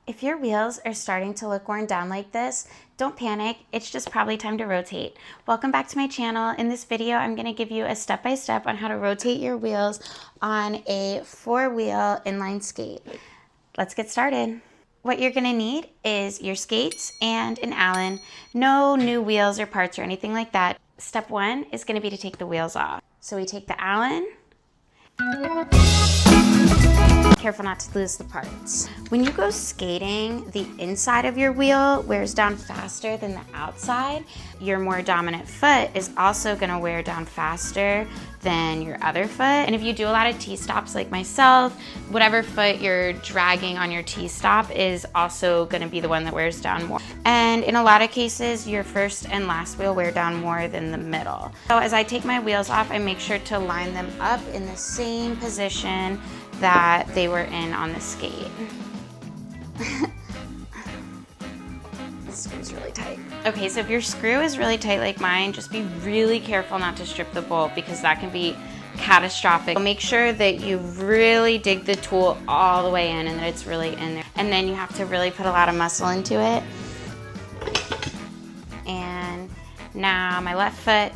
If your wheels are starting to look worn down like this, don't panic, it's just probably time to rotate. Welcome back to my channel. In this video, I'm gonna give you a step-by-step on how to rotate your wheels on a 4-wheel inline skate. Let's get started. What you're gonna need is your skates and an Allen. No new wheels or parts or anything like that. Step 1 is gonna be to take the wheels off. So we take the Allen. Careful not to lose the parts. When you go skating, the inside of your wheel wears down faster than the outside. Your more dominant foot is also gonna wear down faster than your other foot. And if you do a lot of T-stops like myself, whatever foot you're dragging on your T-stop is also gonna be the one that wears down more. And in a lot of cases, your first and last wheel wear down more than the middle. So as I take my wheels off, I make sure to line them up in the same position that they were in on the skate. This screw's really tight. Okay, so if your screw is really tight like mine, just be really careful not to strip the bolt because that can be catastrophic. Make sure that you really dig the tool all the way in and that it's really in there. And then you have to really put a lot of muscle into it. And now my left foot.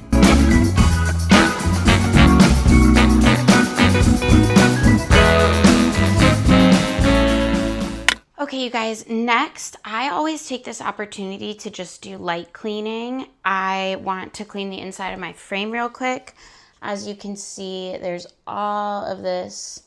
Okay, you guys, next, I always take this opportunity to just do light cleaning. I want to clean the inside of my frame real quick. As you can see, there's all of this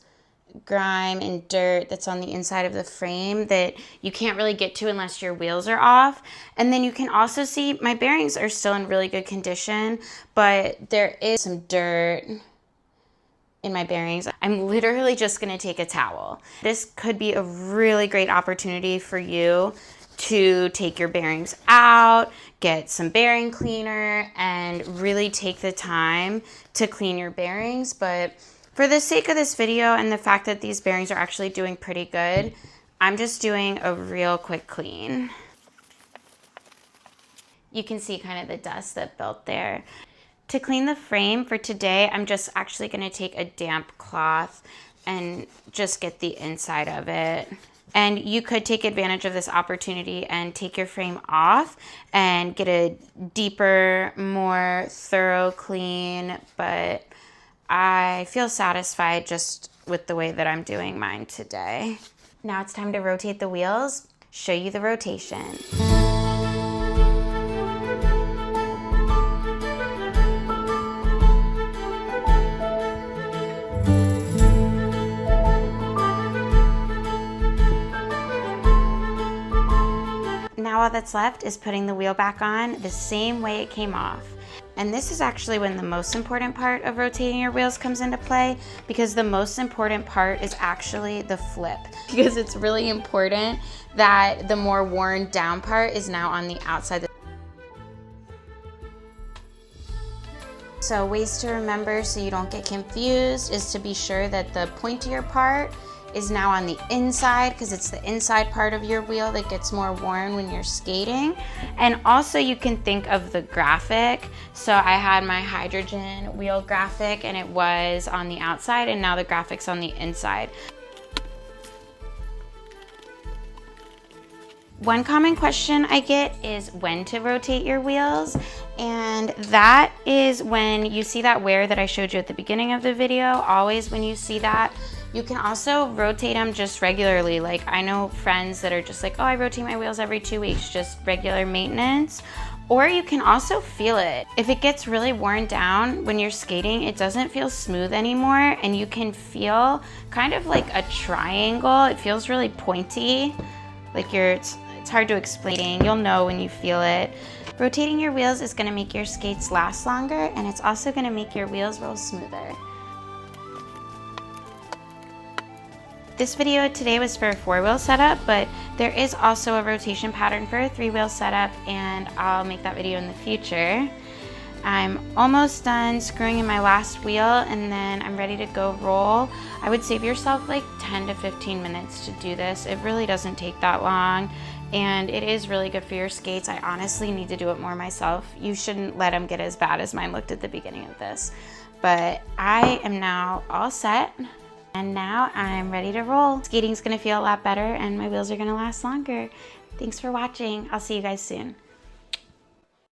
grime and dirt that's on the inside of the frame that you can't really get to unless your wheels are off. And then you can also see my bearings are still in really good condition, but there is some dirt in my bearings. I'm literally just gonna take a towel. This could be a really great opportunity for you to take your bearings out, get some bearing cleaner, and really take the time to clean your bearings. But for the sake of this video and the fact that these bearings are actually doing pretty good, I'm just doing a real quick clean. You can see kind of the dust that built there. To clean the frame for today, I'm just actually gonna take a damp cloth and just get the inside of it. And you could take advantage of this opportunity and take your frame off and get a deeper, more thorough clean, but I feel satisfied just with the way that I'm doing mine today. Now it's time to rotate the wheels, show you the rotation. Now all that's left is putting the wheel back on the same way it came off. And this is actually when the most important part of rotating your wheels comes into play, because the most important part is actually the flip. Because it's really important that the more worn down part is now on the outside. So ways to remember so you don't get confused is to be sure that the pointier part is now on the inside, because it's the inside part of your wheel that gets more worn when you're skating. And also you can think of the graphic. So I had my hydrogen wheel graphic and it was on the outside, and now the graphic's on the inside. One common question I get is when to rotate your wheels, and that is when you see that wear that I showed you at the beginning of the video. Always when you see that. You can also rotate them just regularly. Like I know friends that are just like, oh, I rotate my wheels every 2 weeks, just regular maintenance. Or you can also feel it. If it gets really worn down when you're skating, it doesn't feel smooth anymore, and you can feel kind of like a triangle. It feels really pointy, like it's hard to explain. You'll know when you feel it. Rotating your wheels is gonna make your skates last longer, and it's also gonna make your wheels roll smoother. This video today was for a 4-wheel setup, but there is also a rotation pattern for a 3-wheel setup, and I'll make that video in the future. I'm almost done screwing in my last wheel, and then I'm ready to go roll. I would save yourself like 10 to 15 minutes to do this. It really doesn't take that long, and it is really good for your skates. I honestly need to do it more myself. You shouldn't let them get as bad as mine looked at the beginning of this. But I am now all set And now I'm ready to roll. Skating's gonna feel a lot better and my wheels are gonna last longer. Thanks for watching. I'll see you guys soon.